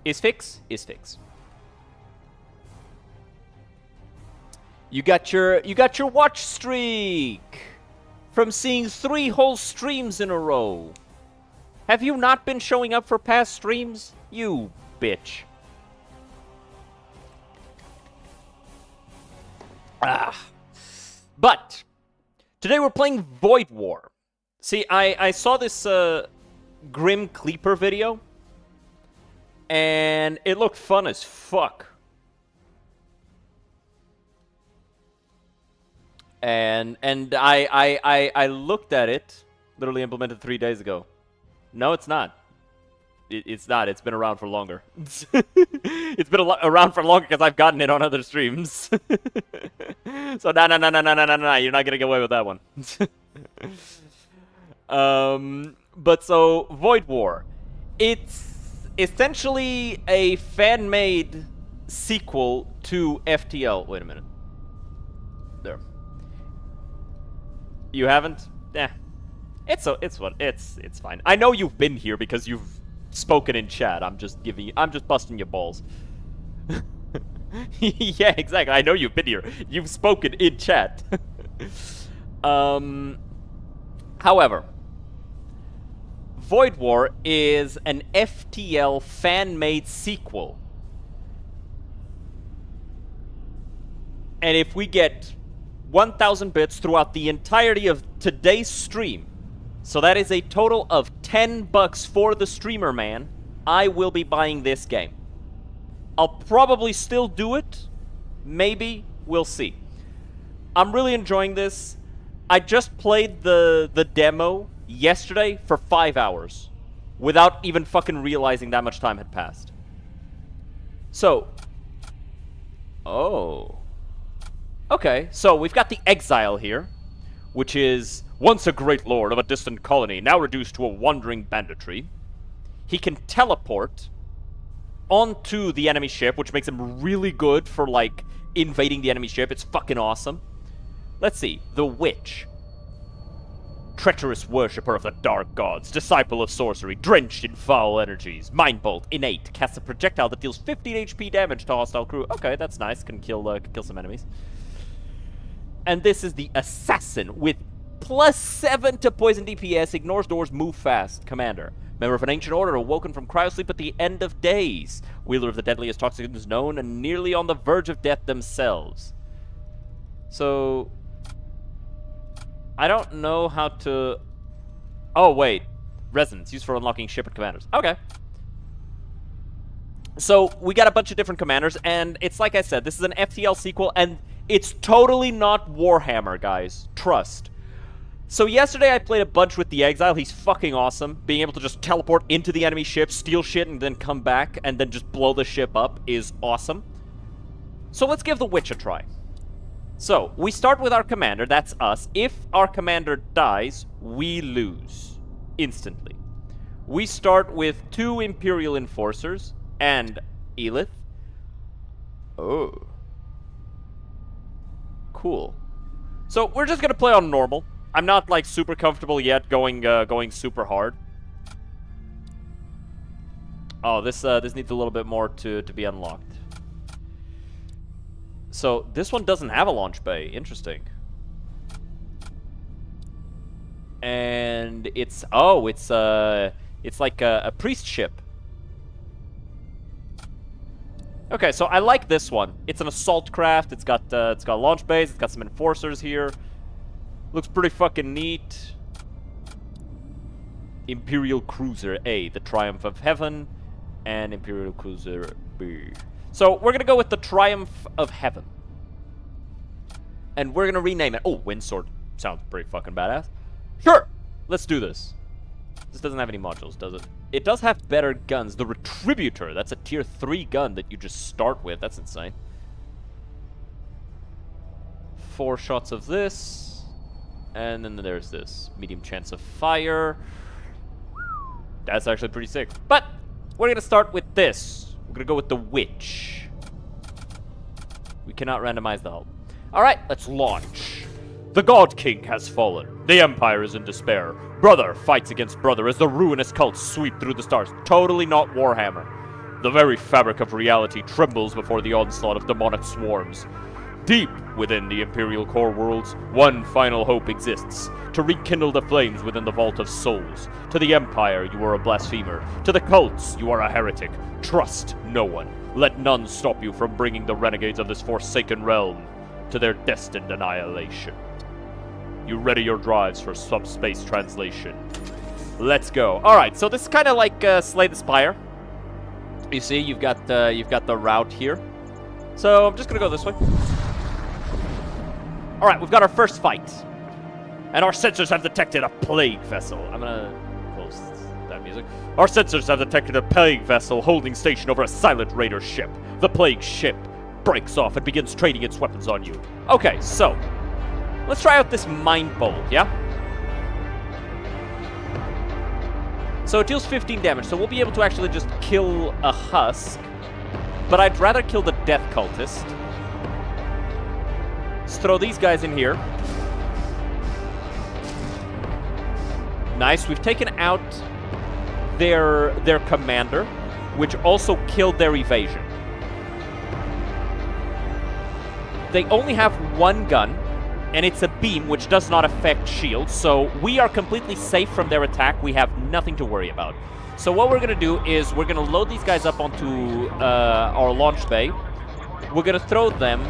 Is fix. Is fix. You got your watch streak from seeing 3 whole streams in a row. Have you not been showing up for past streams? You bitch. But today we're playing Void War. See, I saw this Grim Cleaper video, and it looked fun as fuck. And I looked at it, literally implemented 3 days ago. No, it's not. It's not. It's been around for longer. It's been around for longer because I've gotten it on other streams. So no, you're not gonna get away with that one. But so Void War, it's essentially a fan-made sequel to FTL. Wait a minute. There. You haven't? Yeah. It's fine. I know you've been here because you've spoken in chat. I'm just busting your balls. Yeah, exactly. I know you've been here. You've spoken in chat. However, Void War is an FTL fan-made sequel. And if we get 1,000 bits throughout the entirety of today's stream, so that is a total of $10 for the streamer, man, I will be buying this game. I'll probably still do it. Maybe. We'll see. I'm really enjoying this. I just played the demo yesterday for 5 hours without even fucking realizing that much time had passed. So. Oh. Okay, so we've got the Exile here, which is once a great lord of a distant colony, now reduced to a wandering banditry. He can teleport onto the enemy ship, which makes him really good for, like, invading the enemy ship. It's fucking awesome. Let's see. The Witch. Treacherous worshipper of the dark gods, disciple of sorcery, drenched in foul energies. Mind Bolt, innate, casts a projectile that deals 15 HP damage to hostile crew. Okay, that's nice. Can kill some enemies. And this is the Assassin with +7 to poison DPS, ignores doors, move fast. Commander. Member of an ancient order, awoken from cryosleep at the end of days. Wielder of the deadliest toxins known, and nearly on the verge of death themselves. So, I don't know how to... Oh, wait. Resonance, used for unlocking ship and commanders. Okay. So, we got a bunch of different commanders, and it's like I said, this is an FTL sequel, and it's totally not Warhammer, guys. Trust. So yesterday I played a bunch with the Exile. He's fucking awesome. Being able to just teleport into the enemy ship, steal shit, and then come back, and then just blow the ship up is awesome. So let's give the Witch a try. So, we start with our commander, that's us. If our commander dies, we lose. Instantly. We start with 2 Imperial Enforcers and Elith. Oh. Cool. So, we're just gonna play on normal. I'm not, like, super comfortable yet going super hard. Oh, this needs a little bit more to be unlocked. So, this one doesn't have a launch bay. Interesting. And it's... Oh, it's like a priest ship. Okay, so I like this one. It's an assault craft. It's got launch bays. It's got some enforcers here. Looks pretty fucking neat. Imperial Cruiser A, the Triumph of Heaven, and Imperial Cruiser B. So we're gonna go with the Triumph of Heaven, and we're gonna rename it. Oh, Windsword sounds pretty fucking badass. Sure, let's do this. This doesn't have any modules, does it? It does have better guns. The Retributor, that's a tier 3 gun that you just start with. That's insane. 4 shots of this. And then there's this. Medium chance of fire. That's actually pretty sick. But we're going to start with this. We're going to go with the Witch. We cannot randomize the hull. Alright, let's launch. The God King has fallen. The Empire is in despair. Brother fights against brother as the ruinous cults sweep through the stars. Totally not Warhammer. The very fabric of reality trembles before the onslaught of demonic swarms. Deep within the Imperial core worlds, one final hope exists. To rekindle the flames within the Vault of Souls. To the Empire, you are a blasphemer. To the cults, you are a heretic. Trust no one. Let none stop you from bringing the renegades of this forsaken realm to their destined annihilation. You ready your drives for subspace translation. Let's go. Alright, so this is kind of like Slay the Spire. You see, you've got the route here. So I'm just going to go this way. Alright, we've got our first fight. And our sensors have detected a plague vessel. I'm gonna close that music. Our sensors have detected a plague vessel holding station over a silent raider ship. The plague ship breaks off and begins training its weapons on you. Okay, so let's try out this Mind Bolt, yeah? So it deals 15 damage, so we'll be able to actually just kill a husk. But I'd rather kill the Death Cultist. Let's throw these guys in here. Nice, we've taken out their commander, which also killed their evasion. They only have one gun, and it's a beam, which does not affect shields, so we are completely safe from their attack. We have nothing to worry about. So what we're going to do is we're going to load these guys up onto our launch bay. We're going to throw them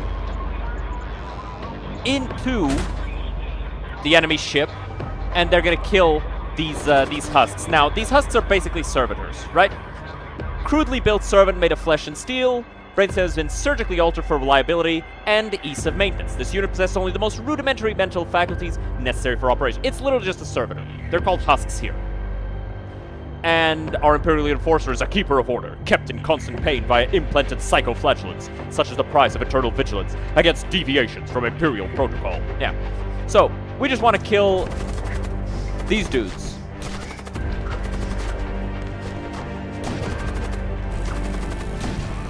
into the enemy ship, and they're going to kill these husks. Now, these husks are basically servitors, right? Crudely built servant made of flesh and steel. Brain has been surgically altered for reliability and ease of maintenance. This unit possesses only the most rudimentary mental faculties necessary for operation. It's literally just a servitor. They're called husks here. And our Imperial Enforcer is a keeper of order, kept in constant pain via implanted psychoflagellants, such as the price of eternal vigilance against deviations from Imperial protocol. Yeah. So, we just want to kill these dudes.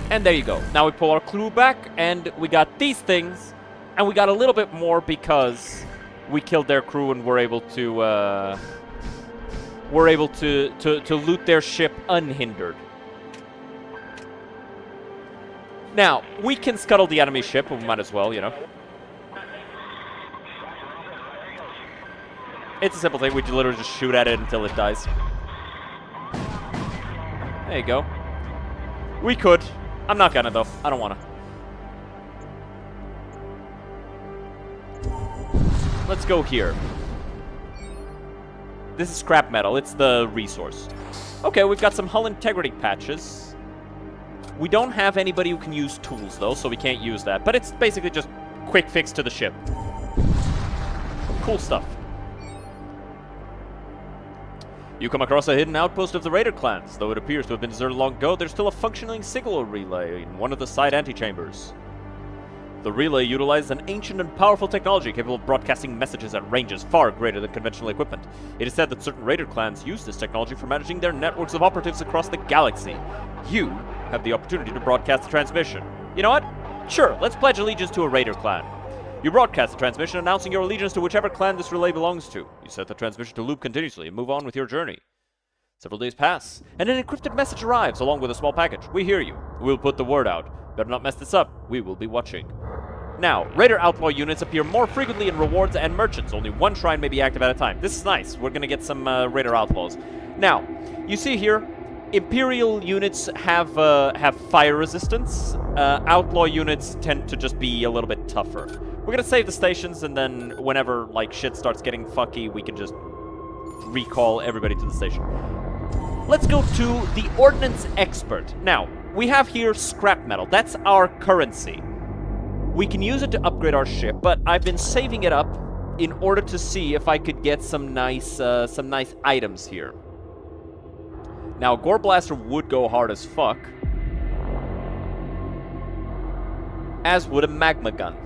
And there you go. Now we pull our crew back, and we got these things, and we got a little bit more because we killed their crew and were able to loot their ship unhindered. Now, we can scuttle the enemy ship, we might as well, you know. It's a simple thing, we literally just shoot at it until it dies. There you go. We could. I'm not gonna, though. I don't wanna. Let's go here. This is scrap metal. It's the resource. Okay, we've got some hull integrity patches. We don't have anybody who can use tools, though, so we can't use that. But it's basically just quick fix to the ship. Cool stuff. You come across a hidden outpost of the Raider clans. Though it appears to have been deserted long ago, there's still a functioning signal relay in one of the side antechambers. The relay utilizes an ancient and powerful technology capable of broadcasting messages at ranges far greater than conventional equipment. It is said that certain Raider clans use this technology for managing their networks of operatives across the galaxy. You have the opportunity to broadcast the transmission. You know what? Sure, let's pledge allegiance to a Raider clan. You broadcast the transmission announcing your allegiance to whichever clan this relay belongs to. You set the transmission to loop continuously and move on with your journey. Several days pass, and an encrypted message arrives along with a small package. We hear you. We'll put the word out. Better not mess this up. We will be watching. Now, Raider Outlaw units appear more frequently in rewards and merchants. Only one shrine may be active at a time. This is nice. We're going to get some Raider Outlaws. Now, you see here, Imperial units have fire resistance. Outlaw units tend to just be a little bit tougher. We're going to save the stations, and then whenever, like, shit starts getting fucky, we can just recall everybody to the station. Let's go to the Ordnance Expert. Now, we have here scrap metal. That's our currency. We can use it to upgrade our ship, but I've been saving it up in order to see if I could get some nice items here. Now, Gore Blaster would go hard as fuck, as would a Magma Gun.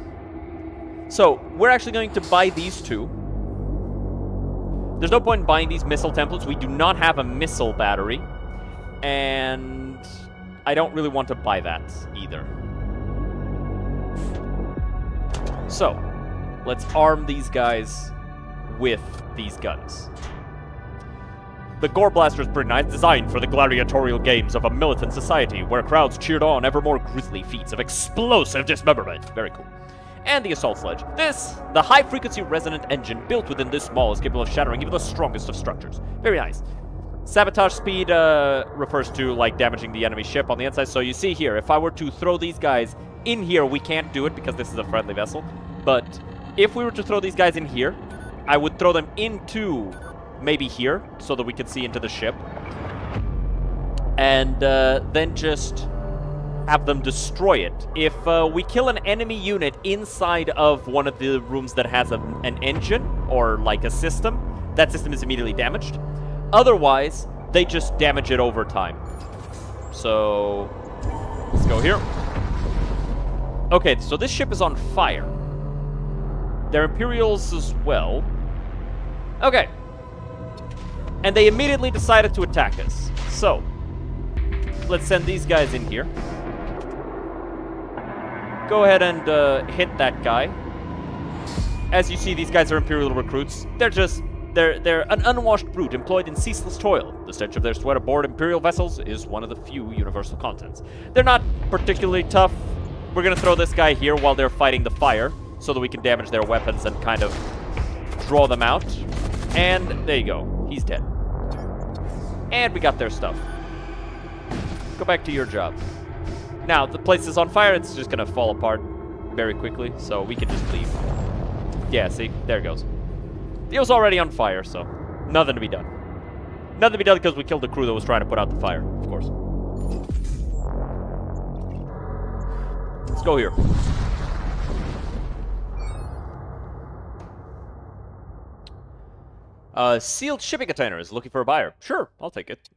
So, we're actually going to buy these two. There's no point in buying these missile templates. We do not have a missile battery, and I don't really want to buy that either. So, let's arm these guys with these guns. The Gore Blaster is pretty nice, designed for the gladiatorial games of a militant society, where crowds cheered on ever more grisly feats of explosive dismemberment. Very cool. And the Assault Sledge. This, the high-frequency resonant engine built within this mall, is capable of shattering even the strongest of structures. Very nice. Sabotage speed refers to, like, damaging the enemy ship on the inside. So you see here, if I were to throw these guys in here, we can't do it because this is a friendly vessel. But if we were to throw these guys in here, I would throw them into maybe here, so that we can see into the ship. And then just have them destroy it. If we kill an enemy unit inside of one of the rooms that has an engine, or like a system, that system is immediately damaged. Otherwise, they just damage it over time. So, let's go here. Okay, so this ship is on fire. They're Imperials as well. Okay. And they immediately decided to attack us. So, let's send these guys in here. Go ahead and hit that guy. As you see, these guys are Imperial recruits. They're an unwashed brute employed in ceaseless toil. The stench of their sweat aboard Imperial vessels is one of the few universal contents. They're not particularly tough. We're gonna throw this guy here while they're fighting the fire, so that we can damage their weapons and kind of draw them out. And there you go. He's dead. And we got their stuff. Go back to your job. Now, the place is on fire. It's just gonna fall apart very quickly, so we can just leave. Yeah, see? There it goes. It was already on fire, so nothing to be done. Nothing to be done because we killed the crew that was trying to put out the fire, of course. Let's go here. Sealed shipping container is looking for a buyer. Sure, I'll take it.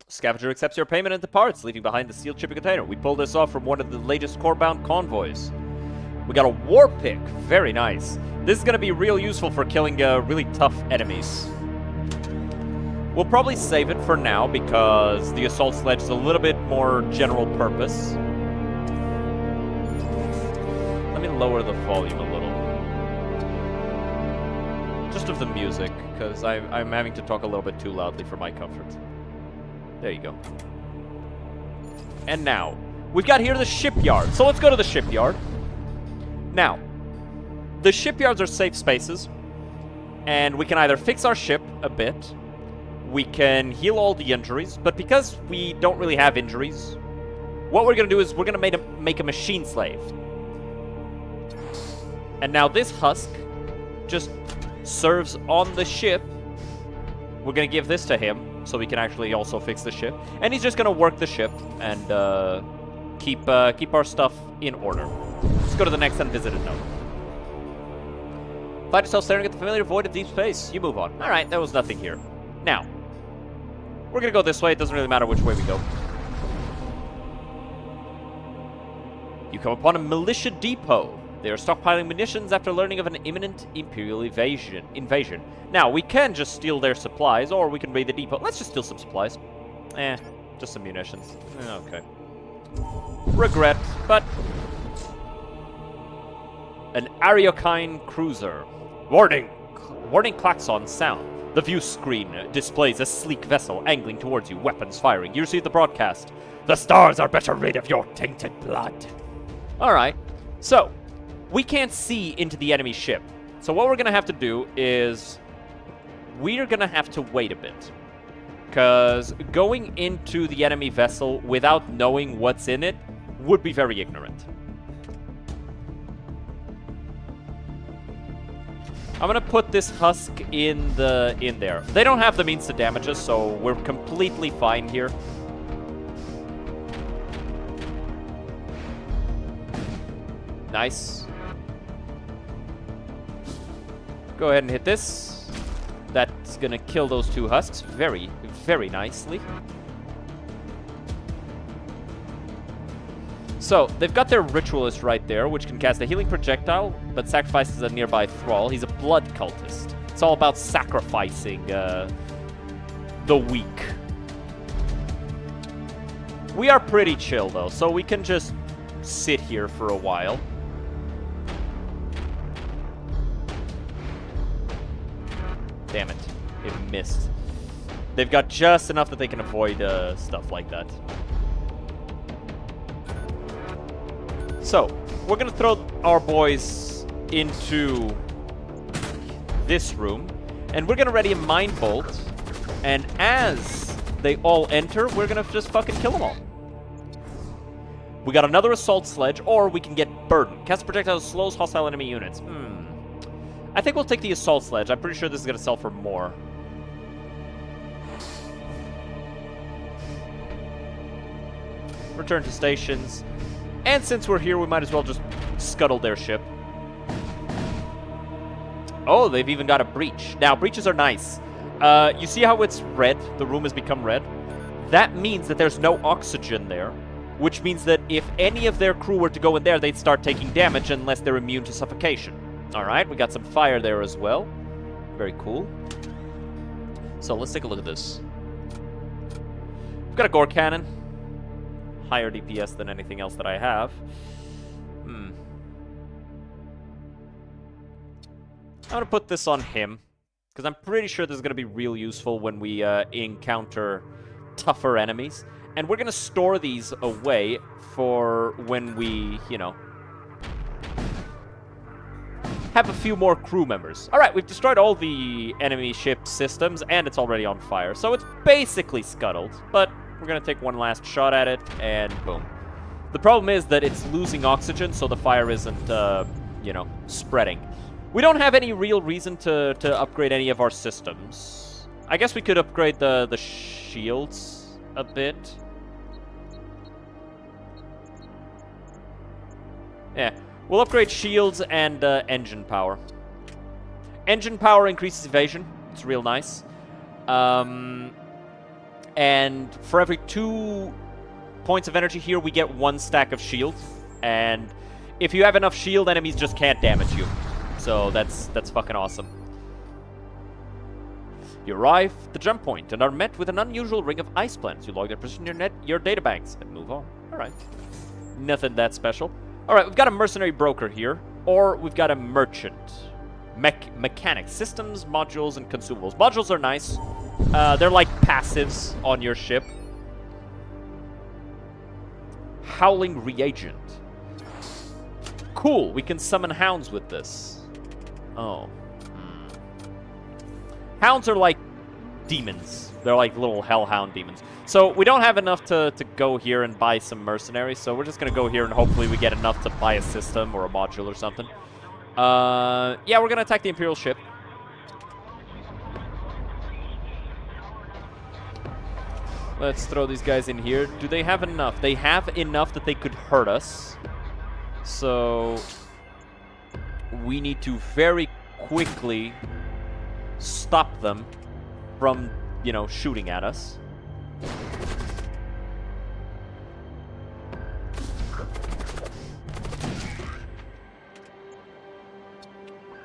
Scavenger accepts your payment and departs, leaving behind the sealed shipping container. We pulled this off from one of the latest core-bound convoys. We got a war pick. Very nice. This is going to be real useful for killing really tough enemies. We'll probably save it for now because the assault sledge is a little bit more general purpose. Let me lower the volume a little. Just of the music, because I'm having to talk a little bit too loudly for my comfort. There you go. And now, we've got here the shipyard. So let's go to the shipyard. Now, the shipyards are safe spaces, and we can either fix our ship a bit, we can heal all the injuries, but because we don't really have injuries, what we're going to do is we're going to make a machine slave. And now this husk just serves on the ship. We're going to give this to him so we can actually also fix the ship. And he's just going to work the ship and keep our stuff in order. Let's go to the next unvisited node. Find yourself staring at the familiar void of deep space. You move on. Alright, there was nothing here. Now, we're going to go this way. It doesn't really matter which way we go. You come upon a militia depot. They are stockpiling munitions after learning of an imminent Imperial invasion. Now, we can just steal their supplies, or we can raid the depot. Let's just steal some supplies. Just some munitions. Okay. Regret, but... An Ariokine cruiser. Warning! Warning klaxon sound. The view screen displays a sleek vessel angling towards you, weapons firing. You receive the broadcast. The stars are better rid of your tainted blood. Alright, so... we can't see into the enemy ship. So what we're going to have to do is... we're going to have to wait a bit. Because going into the enemy vessel without knowing what's in it would be very ignorant. I'm going to put this husk in there. They don't have the means to damage us, so we're completely fine here. Nice. Go ahead and hit this. That's gonna kill those two husks very, very nicely. So, they've got their ritualist right there, which can cast a healing projectile, but sacrifices a nearby thrall. He's a blood cultist. It's all about sacrificing the weak. We are pretty chill, though, so we can just sit here for a while. Damn it. It missed. They've got just enough that they can avoid stuff like that. So, we're gonna throw our boys into this room, and we're gonna ready a Mind Bolt, and as they all enter, we're gonna just fucking kill them all. We got another Assault Sledge, or we can get Burden. Cast projectiles slows hostile enemy units. I think we'll take the Assault Sledge. I'm pretty sure this is gonna sell for more. Return to stations. And since we're here, we might as well just scuttle their ship. Oh, they've even got a breach. Now, breaches are nice. You see how it's red? The room has become red? That means that there's no oxygen there, which means that if any of their crew were to go in there, they'd start taking damage unless they're immune to suffocation. Alright, we got some fire there as well. Very cool. So, let's take a look at this. We've got a Gore Cannon. Higher DPS than anything else that I have. I'm gonna put this on him, because I'm pretty sure this is gonna be real useful when we encounter tougher enemies. And we're gonna store these away for when we, you know, have a few more crew members. Alright, we've destroyed all the enemy ship systems, and it's already on fire. So it's basically scuttled, but we're going to take one last shot at it, and boom. The problem is that it's losing oxygen, so the fire isn't, you know, spreading. We don't have any real reason to upgrade any of our systems. I guess we could upgrade the shields a bit. Yeah, we'll upgrade shields and engine power. Engine power increases evasion. It's real nice. And for every 2 points of energy here, we get 1 stack of shield. And if you have enough shield, enemies just can't damage you. So that's fucking awesome. You arrive at the jump point and are met with an unusual ring of ice planets. You log their position in your databanks and move on. Alright. Nothing that special. Alright, we've got a mercenary broker here. Or we've got a merchant. Mechanics. Systems, modules, and consumables. Modules are nice. They're like passives on your ship. Howling reagent. Cool, we can summon hounds with this. Oh. Hounds are like demons. They're like little hellhound demons. So we don't have enough to go here and buy some mercenaries, so we're just going to go here and hopefully we get enough to buy a system or a module or something. Yeah, we're going to attack the Imperial ship. Let's throw these guys in here. Do they have enough? They have enough that they could hurt us. So we need to very quickly stop them from, you know, shooting at us.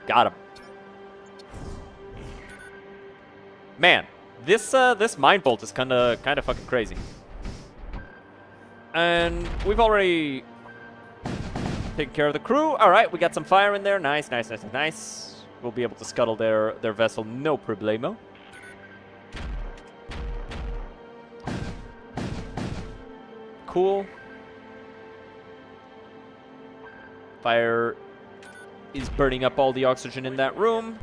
Got him. Man, this Mind Bolt is kind of fucking crazy. And we've already taken care of the crew. All right, we got some fire in there. Nice, nice, nice, nice. We'll be able to scuttle their vessel, no problemo. Cool. Fire is burning up all the oxygen in that room.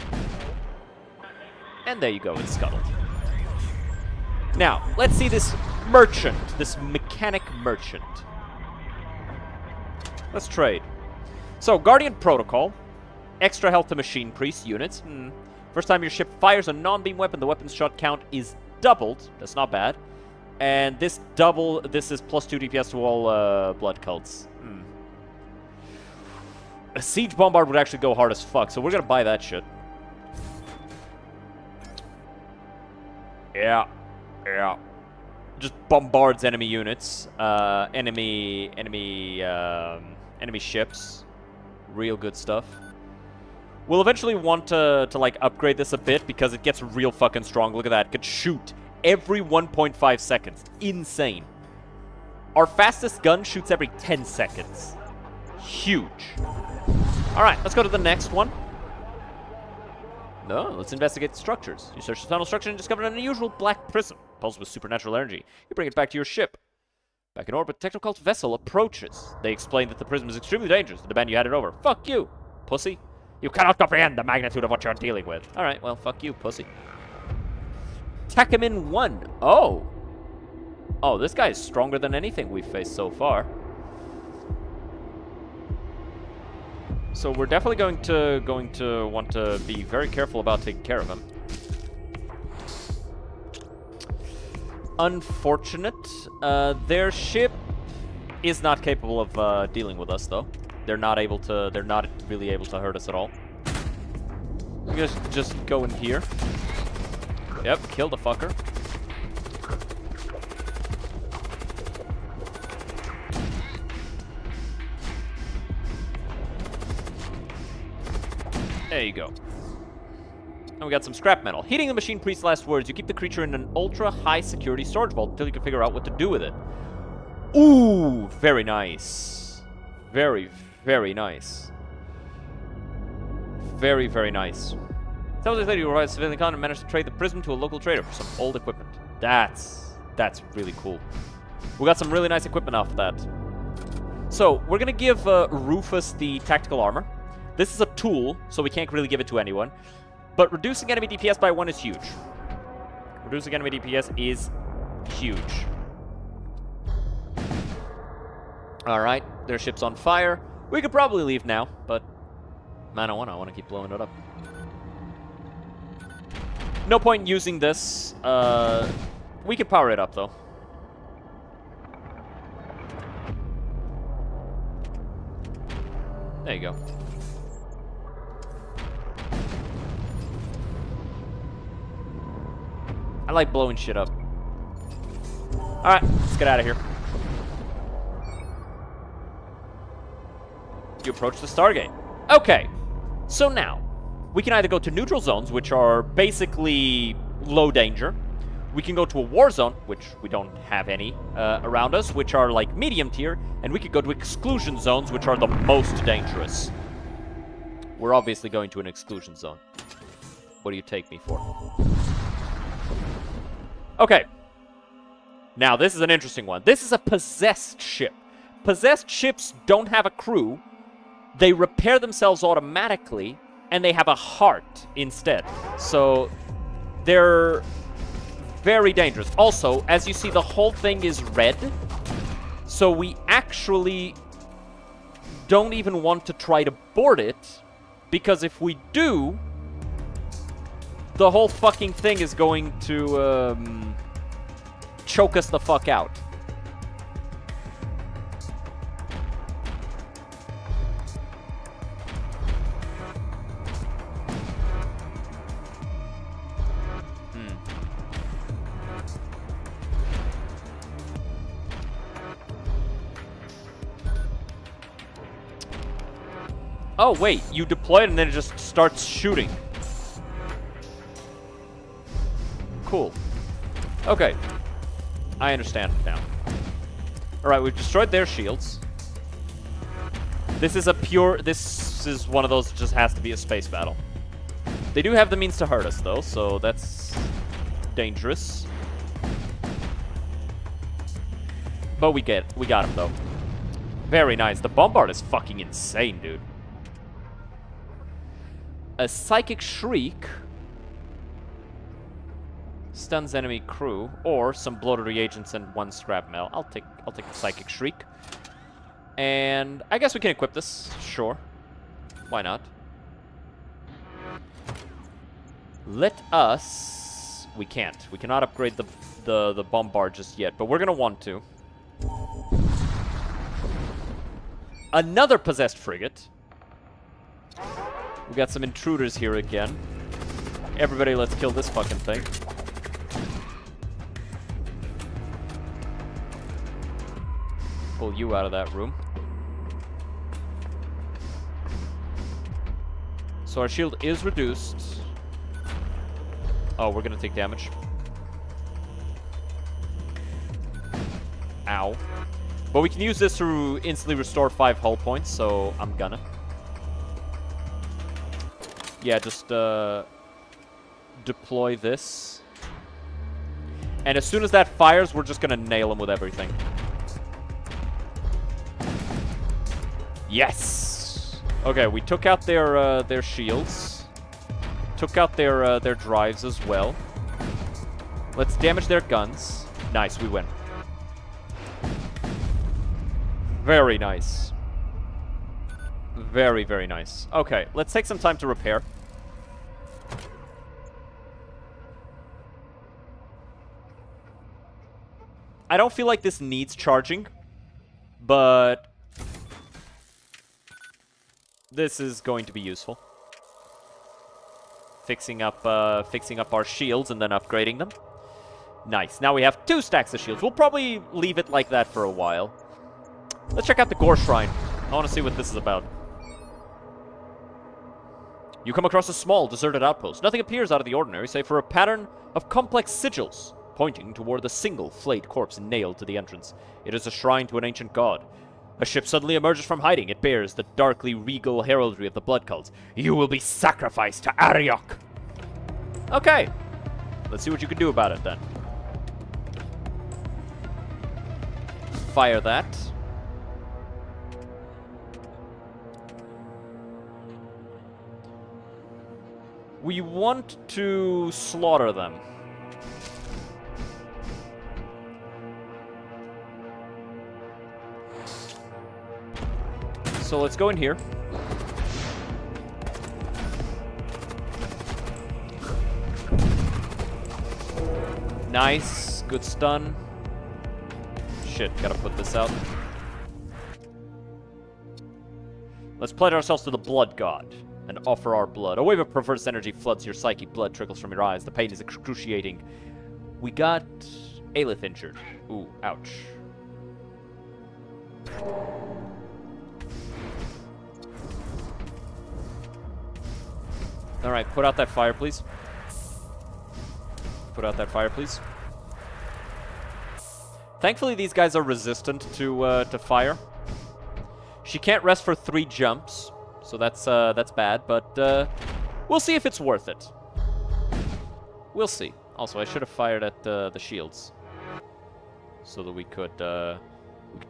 And there you go, it's scuttled. Now, let's see this merchant, this mechanic merchant. Let's trade. So, Guardian Protocol. Extra health to Machine Priest units. First time your ship fires a non-beam weapon, the weapon's shot count is doubled. That's not bad. And this is plus 2 DPS to all blood cults. A siege bombard would actually go hard as fuck, so we're gonna buy that shit. Yeah. Yeah. Just bombards enemy units. Enemy ships. Real good stuff. We'll eventually want to like upgrade this a bit because it gets real fucking strong. Look at that. It could shoot every 1.5 seconds. Insane. Our fastest gun shoots every 10 seconds. Huge. Alright, let's go to the next one. No, let's investigate the structures. You search the tunnel structure and discover an unusual black prism, pulsed with supernatural energy. You bring it back to your ship. Back in orbit, Technocult vessel approaches. They explain that the prism is extremely dangerous and demand you hand it over. Fuck you, pussy. You cannot comprehend the magnitude of what you're dealing with. Alright, well, fuck you, pussy. Takamin 1. Oh. Oh, this guy is stronger than anything we've faced so far. So we're definitely going to want to be very careful about taking care of him. Unfortunate. Their ship is not capable of dealing with us, though. They're not really able to hurt us at all. I'm gonna just go in here. Yep, kill the fucker. There you go. And we got some scrap metal. Heeding the machine priest's last words, you keep the creature in an ultra-high security storage vault until you can figure out what to do with it. Ooh, very nice. Very, very nice. Very, very nice. Several days later, you arrive at civilian con and manage to trade the prism to a local trader for some old equipment. That's really cool. We got some really nice equipment off of that. So, we're gonna give Rufus the tactical armor. This is a tool, so we can't really give it to anyone. But reducing enemy DPS by 1 is huge. Reducing enemy DPS is huge. Alright, their ship's on fire. We could probably leave now, but man, I want to keep blowing it up. No point in using this. We could power it up, though. There you go. I like blowing shit up. Alright, let's get out of here. You approach the Stargate. Okay, so now, we can either go to neutral zones, which are basically low danger. We can go to a war zone, which we don't have any around us, which are like medium tier. And we could go to exclusion zones, which are the most dangerous. We're obviously going to an exclusion zone. What do you take me for? Okay. Now, this is an interesting one. This is a possessed ship. Possessed ships don't have a crew. They repair themselves automatically, and they have a heart instead. So, they're very dangerous. Also, as you see, the whole thing is red. So we actually don't even want to try to board it, because if we do, the whole fucking thing is going to choke us the fuck out. Oh, wait, you deploy it and then it just starts shooting. Cool. Okay. I understand now. Alright, we've destroyed their shields. This is one of those that just has to be a space battle. They do have the means to hurt us, though, so that's dangerous. But we got him, though. Very nice. The bombard is fucking insane, dude. A Psychic Shriek stuns enemy crew, or some bloated reagents and 1 scrap metal. I'll take the Psychic Shriek. And I guess we can equip this. Sure. Why not? Let us... We can't. We cannot upgrade the bombard just yet, but we're gonna want to. Another possessed frigate. We got some intruders here again. Everybody, let's kill this fucking thing. Pull you out of that room. So our shield is reduced. Oh, we're gonna take damage. Ow. But we can use this to instantly restore 5 hull points, so I'm gonna. Yeah, just deploy this. And as soon as that fires, we're just gonna nail them with everything. Yes! Okay, we took out their shields. Took out their drives as well. Let's damage their guns. Nice, we win. Very nice. Very, very nice. Okay, let's take some time to repair. I don't feel like this needs charging, but this is going to be useful. Fixing up our shields and then upgrading them. Nice. Now we have 2 stacks of shields. We'll probably leave it like that for a while. Let's check out the Gore Shrine. I want to see what this is about. You come across a small, deserted outpost. Nothing appears out of the ordinary, save for a pattern of complex sigils, pointing toward the single flayed corpse nailed to the entrance. It is a shrine to an ancient god. A ship suddenly emerges from hiding. It bears the darkly regal heraldry of the blood cults. You will be sacrificed to Ariok. Okay. Let's see what you can do about it, then. Fire that. We want to slaughter them. So let's go in here. Nice. Good stun. Shit, gotta put this out. Let's pledge ourselves to the blood god and offer our blood. A wave of perverse energy floods your psyche. Blood trickles from your eyes. The pain is excruciating. We got Aelith injured. Ooh, ouch. Alright, put out that fire, please. Put out that fire, please. Thankfully, these guys are resistant to fire. She can't rest for 3 jumps, so that's bad, but we'll see if it's worth it. We'll see. Also, I should have fired at the shields, so that we could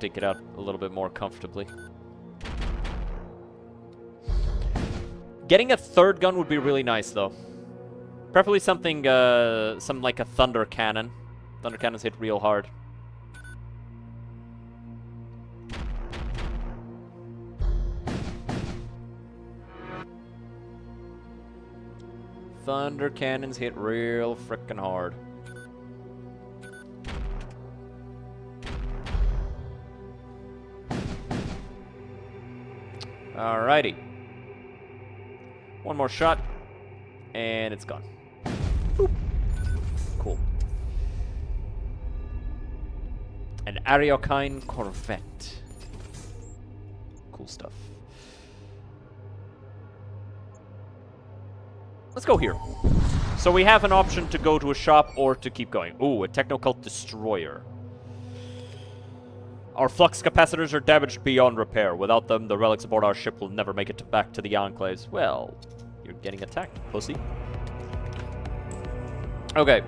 take it out a little bit more comfortably. Getting a 3rd gun would be really nice, though. Preferably something like a thunder cannon. Thunder cannons hit real hard. Thunder cannons hit real frickin' hard. Alrighty. One more shot, and it's gone. Boop. Cool. An Ariokine Corvette. Cool stuff. Let's go here. So we have an option to go to a shop or to keep going. Ooh, a Technocult Destroyer. Our flux capacitors are damaged beyond repair. Without them, the relics aboard our ship will never make it back to the Enclaves. Well, you're getting attacked, pussy. Okay.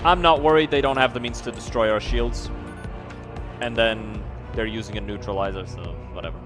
I'm not worried they don't have the means to destroy our shields. And then they're using a neutralizer, so whatever.